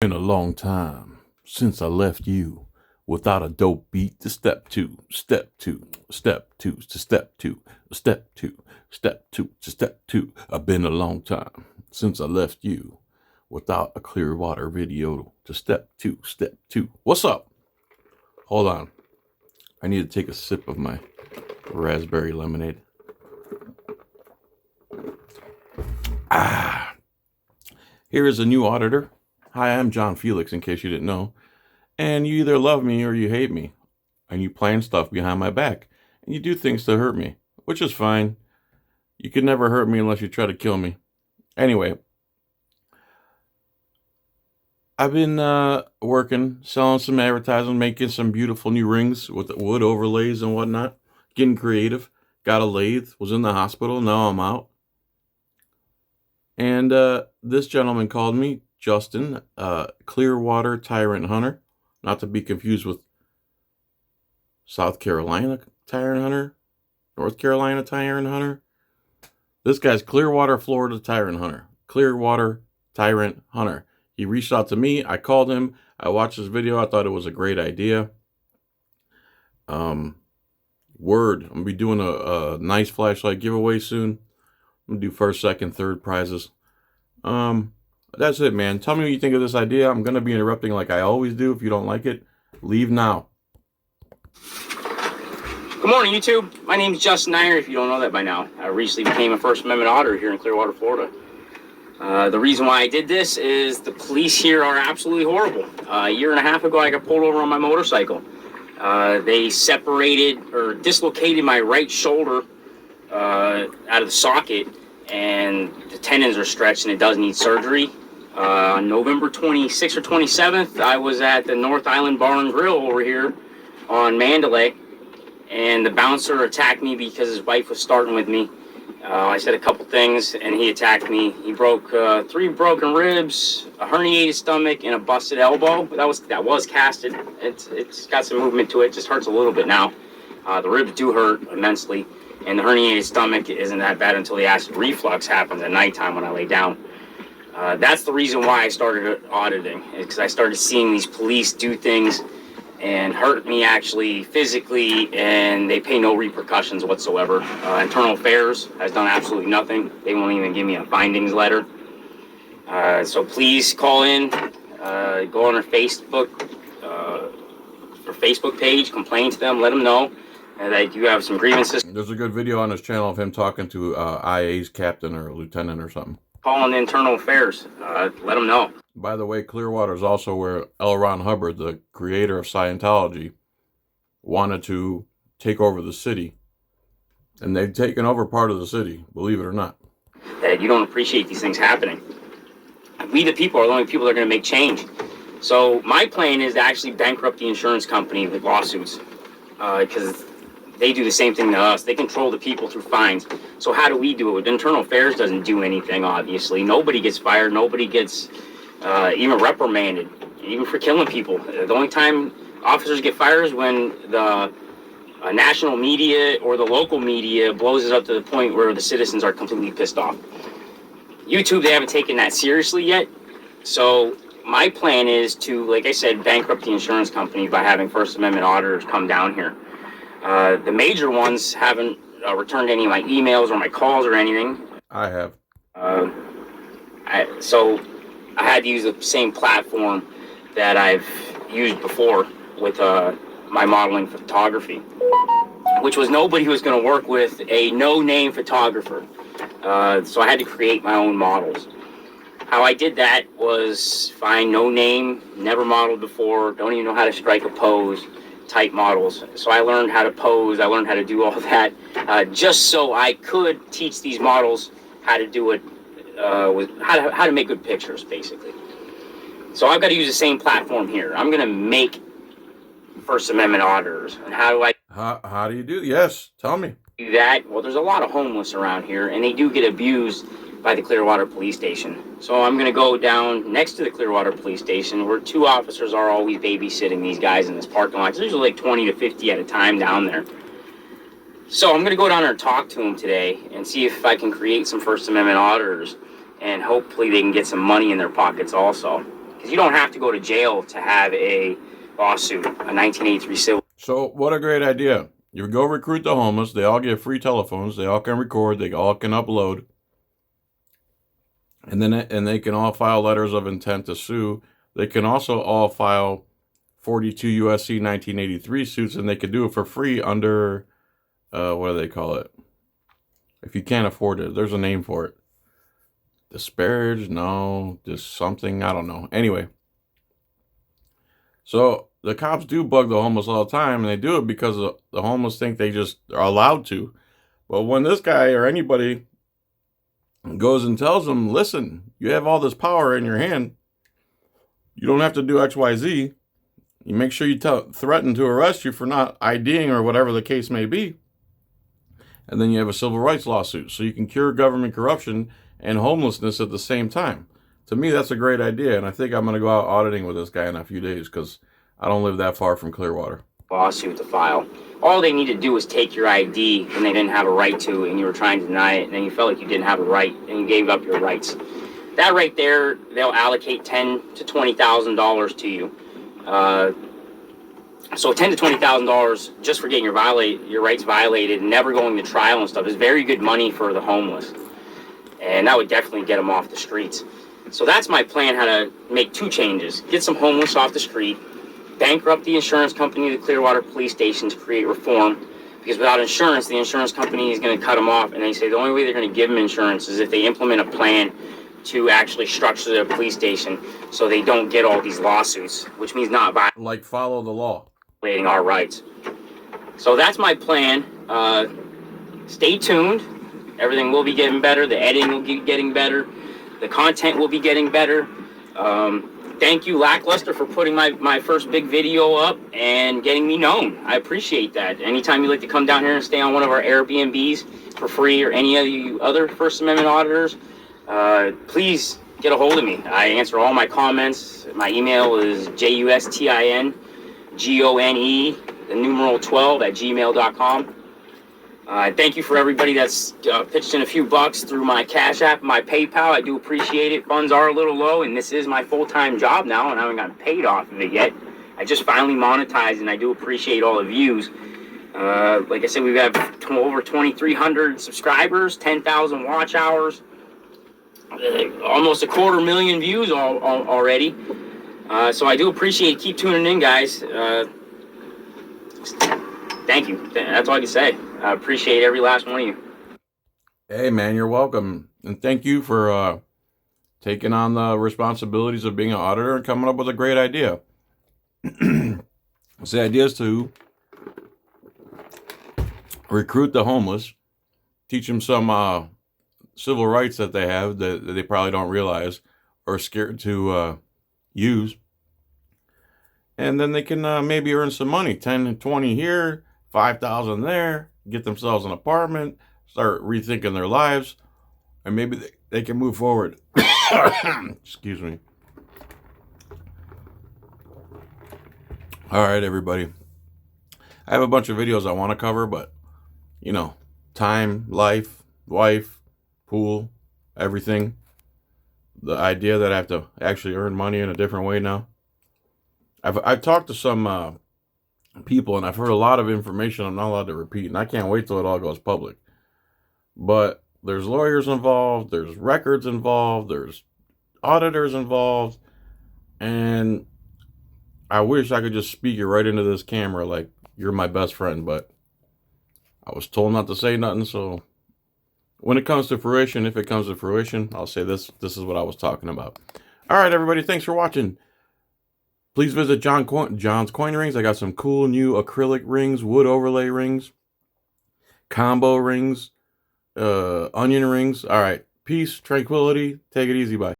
Been a long time since I left you without a dope beat to step two, step two, step two to step two, step two, step two to step two. I've been a long time since I left you without a Clearwater video to step two, step two. What's up? Hold on. I need to take a sip of my raspberry lemonade. Here is a new auditor. Hi, I'm John Felix, in case you didn't know. And you either love me or you hate me. And you plan stuff behind my back. And you do things to hurt me, which is fine. You can never hurt me unless you try to kill me. Anyway, I've been working, selling some advertising, making some beautiful new rings with wood overlays and whatnot. Getting creative. Got a lathe, was in the hospital, now I'm out. And this gentleman called me, Justin, Clearwater Tyrant Hunter, not to be confused with South Carolina Tyrant Hunter, North Carolina Tyrant Hunter. This guy's Clearwater, Florida Tyrant Hunter. Clearwater Tyrant Hunter. He reached out to me. I called him. I watched his video. I thought it was a great idea. I'm going to be doing a nice flashlight giveaway soon. I'm going to do first, second, third prizes. That's it, man. Tell me what you think of this idea. I'm going to be interrupting like I always do. If you don't like it, leave now. Good morning, YouTube. My name is Justin Iyer, if you don't know that by now. I recently became a First Amendment auditor here in Clearwater, Florida. The reason why I did this is the police here are absolutely horrible. A year and a half ago, I got pulled over on my motorcycle. They separated or dislocated my right shoulder out of the socket, and the tendons are stretched and it does need surgery. On November 26th or 27th, I was at the North Island Bar and Grill over here on Mandalay, and the bouncer attacked me because his wife was starting with me. I said a couple things, and he attacked me. He broke 3 broken ribs, a herniated stomach, and a busted elbow. That was casted. It's got some movement to it. It just hurts a little bit now. The ribs do hurt immensely, and the herniated stomach isn't that bad until the acid reflux happens at nighttime when I lay down. That's the reason why I started auditing, because I started seeing these police do things and hurt me actually physically, and they pay no repercussions whatsoever. Internal Affairs has done absolutely nothing. They won't even give me a findings letter. So please call in, go on our Facebook page, complain to them, let them know that you have some grievances. There's a good video on his channel of him talking to IA's captain or lieutenant or something. Call in Internal Affairs, let them know. By the way, Clearwater is also where L. Ron Hubbard, the creator of Scientology, wanted to take over the city. And they've taken over part of the city, believe it or not. That you don't appreciate these things happening. We, the people, are the only people that are going to make change. So my plan is to actually bankrupt the insurance company with lawsuits, because they do the same thing to us. They control the people through fines. So how do we do it? Internal Affairs doesn't do anything, obviously. Nobody gets fired. Nobody gets even reprimanded, even for killing people. The only time officers get fired is when the national media or the local media blows it up to the point where the citizens are completely pissed off. YouTube, they haven't taken that seriously yet. So my plan is to, like I said, bankrupt the insurance company by having First Amendment auditors come down here. The major ones haven't returned any of my emails or my calls or anything. I have. So I had to use the same platform that I've used before with my modeling photography, which was nobody was going to work with a no-name photographer. So I had to create my own models. How I did that was find no name, never modeled before, don't even know how to strike a pose type models. So I learned how to pose, I learned how to do all that, just so I could teach these models how to do it, how to make good pictures, basically. So I've got to use the same platform here. I'm going to make First Amendment auditors. And how do I... How do you do? Yes, tell me. Do that? Well, there's a lot of homeless around here, and they do get abused by the Clearwater Police Station. So I'm going to go down next to the Clearwater Police Station, where 2 officers are always babysitting these guys in this parking lot. There's usually like 20 to 50 at a time down there. So I'm going to go down there and talk to them today and see if I can create some First Amendment auditors, and hopefully they can get some money in their pockets also. because you don't have to go to jail to have a lawsuit, a 1983 civil. So what a great idea. You go recruit the homeless. They all get free telephones. They all can record. They all can upload. And they can all file letters of intent to sue. They can also all file 42 USC 1983 suits, and they could do it for free under, what do they call it? If you can't afford it, there's a name for it. Disparage? No, just something, I don't know. Anyway, so the cops do bug the homeless all the time, and they do it because the homeless think they just are allowed to. But when this guy or anybody goes and tells them, listen, you have all this power in your hand, you don't have to do X, Y, Z. You make sure you threaten to arrest you for not IDing or whatever the case may be. And then you have a civil rights lawsuit. So you can cure government corruption and homelessness at the same time. To me, that's a great idea. And I think I'm going to go out auditing with this guy in a few days because I don't live that far from Clearwater. Lawsuit to file. All they need to do is take your ID when they didn't have a right to, and you were trying to deny it, and then you felt like you didn't have a right, and you gave up your rights. That right there, they'll allocate $10,000 to $20,000 to you. So $10,000 to $20,000 just for getting your rights violated and never going to trial and stuff is very good money for the homeless. And that would definitely get them off the streets. So that's my plan, how to make two changes. Get some homeless off the street, bankrupt the insurance company, the Clearwater Police Station, to create reform. Because without insurance, the insurance company is going to cut them off. And they say the only way they're going to give them insurance is if they implement a plan to actually structure the police station so they don't get all these lawsuits, which means not like follow the law, violating our rights. So that's my plan. Stay tuned. Everything will be getting better. The editing will be getting better. The content will be getting better. Thank you, Lackluster, for putting my first big video up and getting me known. I appreciate that. Anytime you'd like to come down here and stay on one of our Airbnbs for free, or any of you other First Amendment auditors, please get a hold of me. I answer all my comments. My email is justingone12@gmail.com. Thank you for everybody that's pitched in a few bucks through my Cash App, my PayPal. I do appreciate it. Funds are a little low, and this is my full-time job now, and I haven't gotten paid off of it yet. I just finally monetized, and I do appreciate all the views. Like I said, we've got over 2,300 subscribers, 10,000 watch hours, almost 250,000 views already. So I do appreciate it. Keep tuning in, guys. Thank you. That's all I can say. I appreciate every last one of you. Hey, man, you're welcome. And thank you for taking on the responsibilities of being an auditor and coming up with a great idea. The idea is to recruit the homeless, teach them some civil rights that they have that they probably don't realize or are scared to use. And then they can maybe earn some money, 10 and 20 here, 5,000 there, get themselves an apartment, start rethinking their lives, and maybe they can move forward. Excuse me. All right, everybody. I have a bunch of videos I want to cover, but, you know, time, life, wife, pool, everything. The idea that I have to actually earn money in a different way now. I've talked to some people, and I've heard a lot of information I'm not allowed to repeat, and I can't wait till it all goes public. But there's lawyers involved, there's records involved, there's auditors involved, and I wish I could just speak it right into this camera like you're my best friend, but I was told not to say nothing, so when it comes to fruition, if it comes to fruition, I'll say this is what I was talking about. All right, everybody, thanks for watching. Please visit John's Coin Rings. I got some cool new acrylic rings, wood overlay rings, combo rings, onion rings. All right. Peace, tranquility. Take it easy. Bye.